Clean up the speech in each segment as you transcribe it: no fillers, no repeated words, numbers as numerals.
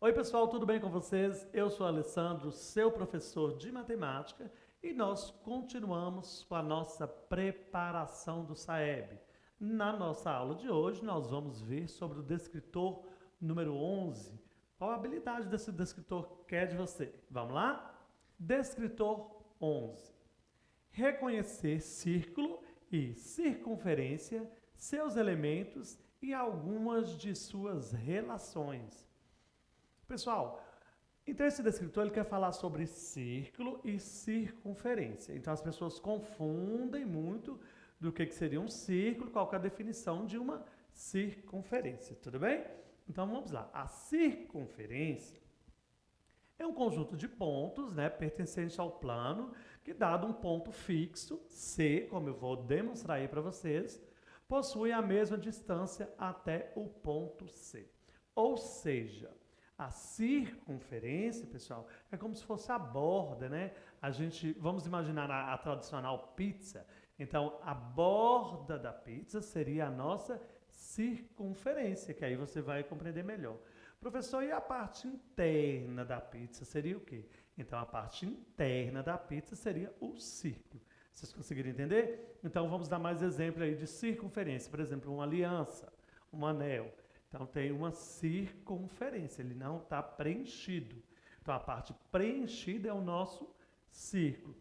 Oi, pessoal, tudo bem com vocês? Eu sou Alessandro, seu professor de matemática, e nós continuamos com a nossa preparação do SAEB. Na nossa aula de hoje, nós vamos ver sobre o descritor número 11. Qual a habilidade desse descritor quer de você? Vamos lá? Descritor 11. Reconhecer círculo e circunferência, seus elementos e algumas de suas relações. Pessoal, então esse descritor ele quer falar sobre círculo e circunferência. Então as pessoas confundem muito do que seria um círculo, qual que é a definição de uma circunferência, tudo bem? Então vamos lá. A circunferência é um conjunto de pontos, né, pertencente ao plano, que dado um ponto fixo, C, como eu vou demonstrar aí para vocês, possui a mesma distância até o ponto C. Ou seja, a circunferência, pessoal, é como se fosse a borda, né? Vamos imaginar a tradicional pizza. Então, a borda da pizza seria a nossa circunferência, que aí você vai compreender melhor. Professor, e a parte interna da pizza seria o quê? Então, a parte interna da pizza seria o círculo. Vocês conseguiram entender? Então, vamos dar mais exemplo aí de circunferência. Por exemplo, uma aliança, um anel. Então, tem uma circunferência, ele não está preenchido. Então, a parte preenchida é o nosso círculo.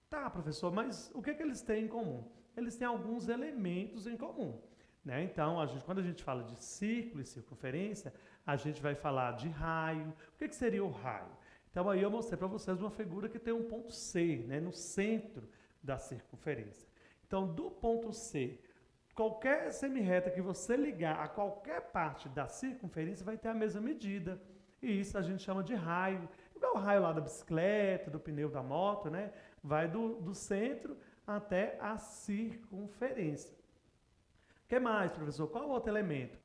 Tá, professor, mas o que eles têm em comum? Eles têm alguns elementos em comum. Né? Então, quando a gente fala de círculo e circunferência, a gente vai falar de raio. O que seria o raio? Então, aí eu mostrei para vocês uma figura que tem um ponto C, né, no centro da circunferência. Então, do ponto C, qualquer semirreta que você ligar a qualquer parte da circunferência vai ter a mesma medida. E isso a gente chama de raio. Igual o raio lá da bicicleta, do pneu da moto, né? Vai do centro até a circunferência. O que mais, professor? Qual o outro elemento?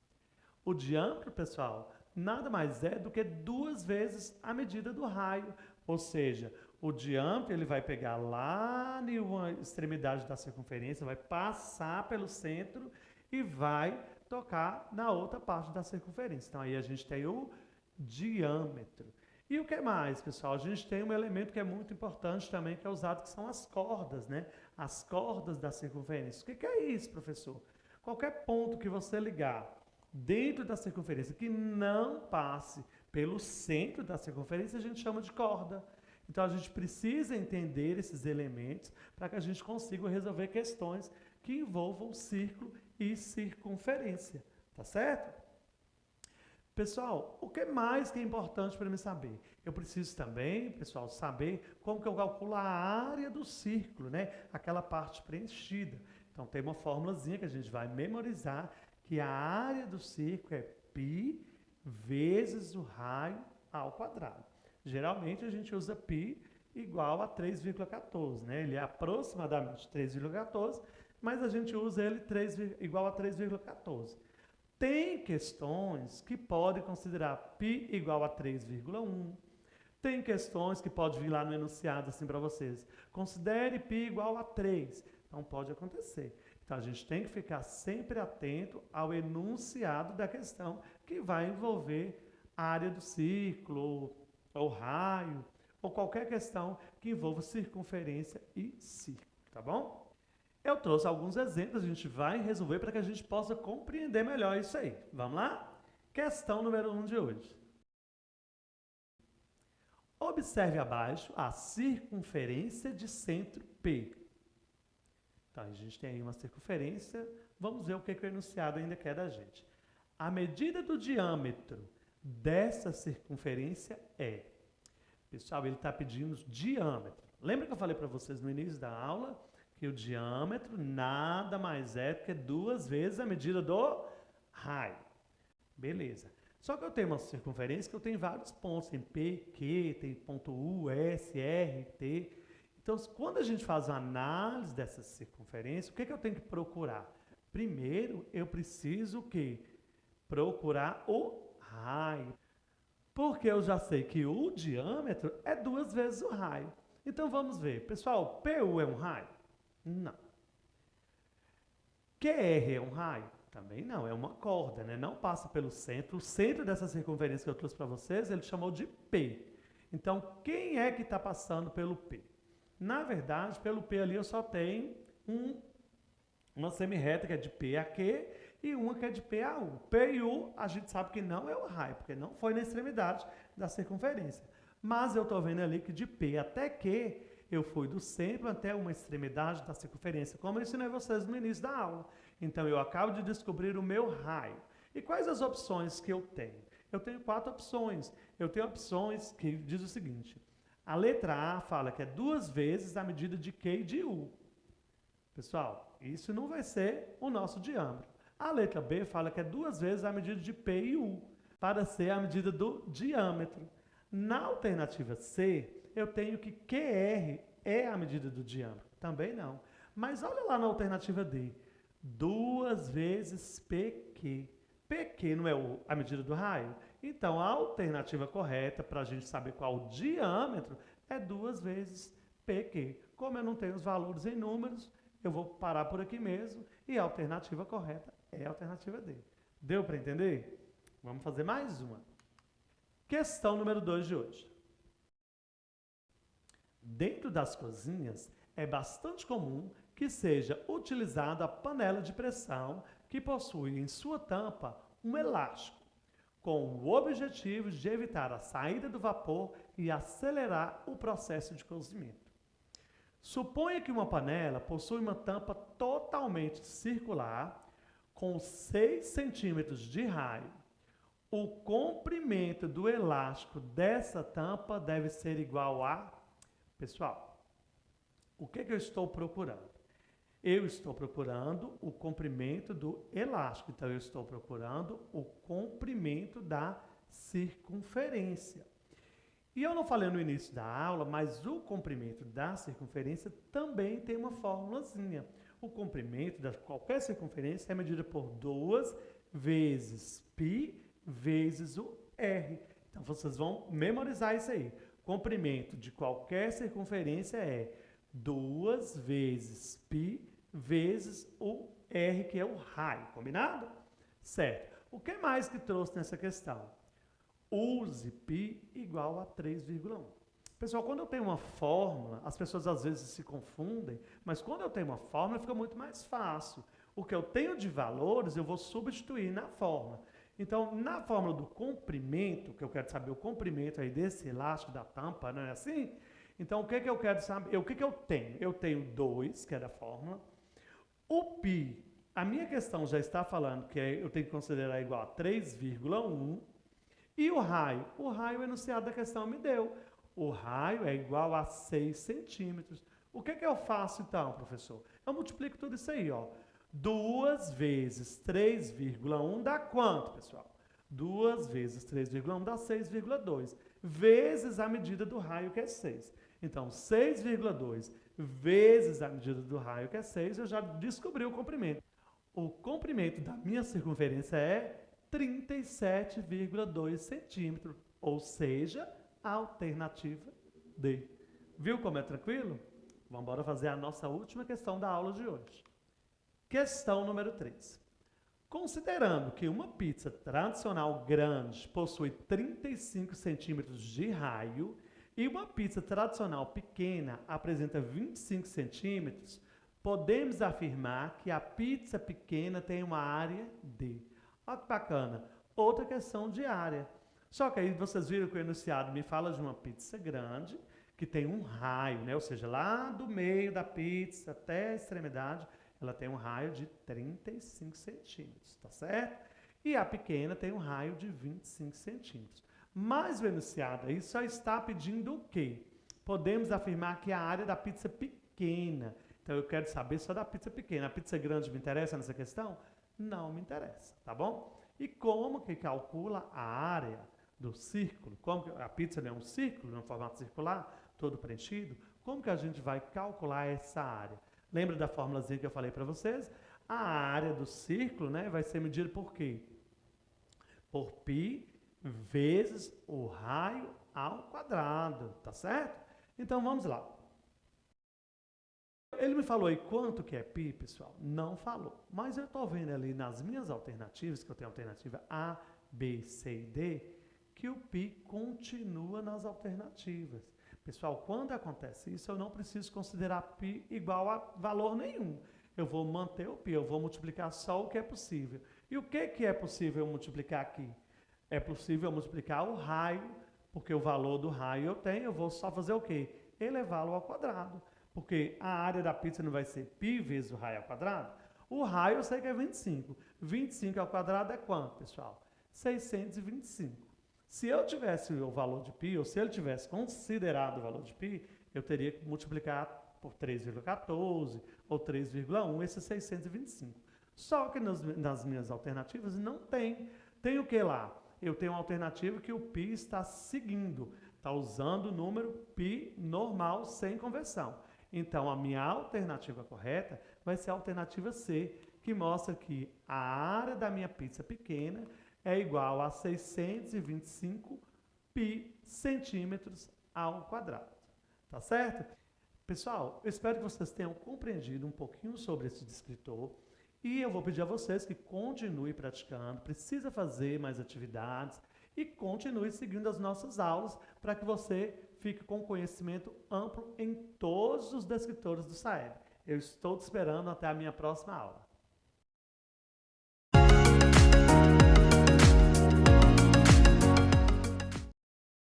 O diâmetro, pessoal, nada mais é do que 2 vezes a medida do raio. Ou seja, o diâmetro ele vai pegar lá em uma extremidade da circunferência, vai passar pelo centro e vai tocar na outra parte da circunferência. Então aí a gente tem o diâmetro. E o que mais, pessoal? A gente tem um elemento que é muito importante também, que é usado, que são as cordas, né? As cordas da circunferência. O que é isso, professor? Qualquer ponto que você ligar dentro da circunferência que não passe pelo centro da circunferência, a gente chama de corda. Então, a gente precisa entender esses elementos para que a gente consiga resolver questões que envolvam círculo e circunferência. Tá certo? Pessoal, o que mais que é importante para mim saber? Eu preciso também, pessoal, saber como que eu calculo a área do círculo, né? Aquela parte preenchida. Então, tem uma formulazinha que a gente vai memorizar, que a área do círculo é π vezes o raio ao quadrado. Geralmente, a gente usa π igual a 3,14, né? Ele é aproximadamente 3,14, mas a gente usa ele igual a 3,14. Tem questões que podem considerar π igual a 3,1. Tem questões que podem vir lá no enunciado assim para vocês. Considere π igual a 3. Então, pode acontecer. Então, a gente tem que ficar sempre atento ao enunciado da questão que vai envolver a área do círculo, ou raio, ou qualquer questão que envolva circunferência e círculo, tá bom? Eu trouxe alguns exemplos, a gente vai resolver para que a gente possa compreender melhor isso aí. Vamos lá? Questão número 1 de hoje. Observe abaixo a circunferência de centro P. Então, a gente tem aí uma circunferência, vamos ver o que o enunciado ainda quer da gente. A medida do diâmetro dessa circunferência é... Pessoal, ele está pedindo diâmetro. Lembra que eu falei para vocês no início da aula que o diâmetro nada mais é do que 2 vezes a medida do raio. Beleza. Só que eu tenho uma circunferência que eu tenho vários pontos. Tem P, Q, tem ponto U, S, R, T. Então, quando a gente faz a análise dessa circunferência, o que eu tenho que procurar? Primeiro, eu preciso o quê? Procurar o raio. Porque eu já sei que o diâmetro é 2 vezes o raio. Então, vamos ver. Pessoal, PU é um raio? Não. QR é um raio? Também não, é uma corda, né? Não passa pelo centro. O centro dessa circunferência que eu trouxe para vocês, ele chamou de P. Então, quem é que está passando pelo P? Na verdade, pelo P ali eu só tenho uma semirreta que é de P a Q e uma que é de P a U. P e U a gente sabe que não é o raio, porque não foi na extremidade da circunferência. Mas eu estou vendo ali que de P até Q eu fui do centro até uma extremidade da circunferência, como eu ensinei vocês no início da aula. Então eu acabo de descobrir o meu raio. E quais as opções que eu tenho? Eu tenho 4 opções. Eu tenho opções que diz o seguinte: a letra A fala que é 2 vezes a medida de Q e de U. Pessoal, isso não vai ser o nosso diâmetro. A letra B fala que é 2 vezes a medida de P e U, para ser a medida do diâmetro. Na alternativa C, eu tenho que QR é a medida do diâmetro. Também não. Mas olha lá na alternativa D. 2 vezes PQ. PQ não é a medida do raio? Então, a alternativa correta para a gente saber qual o diâmetro é 2 vezes PQ. Como eu não tenho os valores em números, eu vou parar por aqui mesmo e a alternativa correta é a alternativa D. Deu para entender? Vamos fazer mais uma. Questão número 2 de hoje. Dentro das cozinhas, é bastante comum que seja utilizada a panela de pressão que possui em sua tampa um elástico, com o objetivo de evitar a saída do vapor e acelerar o processo de cozimento. Suponha que uma panela possui uma tampa totalmente circular, com 6 centímetros de raio. O comprimento do elástico dessa tampa deve ser igual a... Pessoal, o que eu estou procurando? Eu estou procurando o comprimento do elástico, então eu estou procurando o comprimento da circunferência. E eu não falei no início da aula, mas o comprimento da circunferência também tem uma formulazinha. O comprimento de qualquer circunferência é medido por 2 vezes π vezes o r. Então vocês vão memorizar isso aí. Comprimento de qualquer circunferência é 2 vezes π vezes o r, que é o raio. Combinado? Certo. O que mais que trouxe nessa questão? Use π igual a 3,1. Pessoal, quando eu tenho uma fórmula, as pessoas às vezes se confundem, mas quando eu tenho uma fórmula fica muito mais fácil. O que eu tenho de valores eu vou substituir na fórmula. Então, na fórmula do comprimento, que eu quero saber o comprimento aí desse elástico da tampa, não é assim? Então, o que eu quero saber? O que eu tenho? Eu tenho 2, que é da fórmula. O π, a minha questão já está falando que eu tenho que considerar igual a 3,1. E o raio? O raio, o enunciado da questão me deu. O raio é igual a 6 centímetros. O que eu faço então, professor? Eu multiplico tudo isso aí, ó. 2 vezes 3,1 dá quanto, pessoal? 2 vezes 3,1 dá 6,2. Vezes a medida do raio, que é 6. Então, 6,2 vezes a medida do raio, que é 6, eu já descobri o comprimento. O comprimento da minha circunferência é 37,2 centímetros, ou seja, a alternativa D. Viu como é tranquilo? Vamos embora fazer a nossa última questão da aula de hoje. Questão número 3. Considerando que uma pizza tradicional grande possui 35 centímetros de raio e uma pizza tradicional pequena apresenta 25 centímetros, podemos afirmar que a pizza pequena tem uma área D. Olha que bacana. Outra questão de área. Só que aí vocês viram que o enunciado me fala de uma pizza grande, que tem um raio, né? Ou seja, lá do meio da pizza até a extremidade, ela tem um raio de 35 centímetros, tá certo? E a pequena tem um raio de 25 centímetros. Mas o enunciado aí só está pedindo o quê? Podemos afirmar que a área da pizza pequena. Então eu quero saber só da pizza pequena. A pizza grande me interessa nessa questão? Não me interessa, tá bom? E como que calcula a área do círculo? Como que a pizza é um círculo, no formato circular, todo preenchido? Como que a gente vai calcular essa área? Lembra da formulazinha que eu falei para vocês? A área do círculo, né, vai ser medida por quê? Por π vezes o raio ao quadrado, tá certo? Então vamos lá. Ele me falou aí quanto que é π, pessoal? Não falou. Mas eu estou vendo ali nas minhas alternativas, que eu tenho alternativa A, B, C e D, que o π continua nas alternativas. Pessoal, quando acontece isso, eu não preciso considerar π igual a valor nenhum. Eu vou manter o π, eu vou multiplicar só o que é possível. E o que é possível eu multiplicar aqui? É possível eu multiplicar o raio, porque o valor do raio eu tenho, eu vou só fazer o quê? Elevá-lo ao quadrado. Porque a área da pizza não vai ser π vezes o raio ao quadrado? O raio eu sei que é 25. 25 ao quadrado é quanto, pessoal? 625. Se eu tivesse o valor de π, ou se ele tivesse considerado o valor de π, eu teria que multiplicar por 3,14 ou 3,1 esses 625. Só que nas minhas alternativas não tem. Tem o que lá? Eu tenho uma alternativa que o π está seguindo, está usando o número π normal sem conversão. Então, a minha alternativa correta vai ser a alternativa C, que mostra que a área da minha pizza pequena é igual a 625 π centímetros ao quadrado. Tá certo? Pessoal, eu espero que vocês tenham compreendido um pouquinho sobre esse descritor e eu vou pedir a vocês que continuem praticando, precisa fazer mais atividades e continue seguindo as nossas aulas para que você fique com conhecimento amplo em todos os descritores do SAEB. Eu estou te esperando até a minha próxima aula.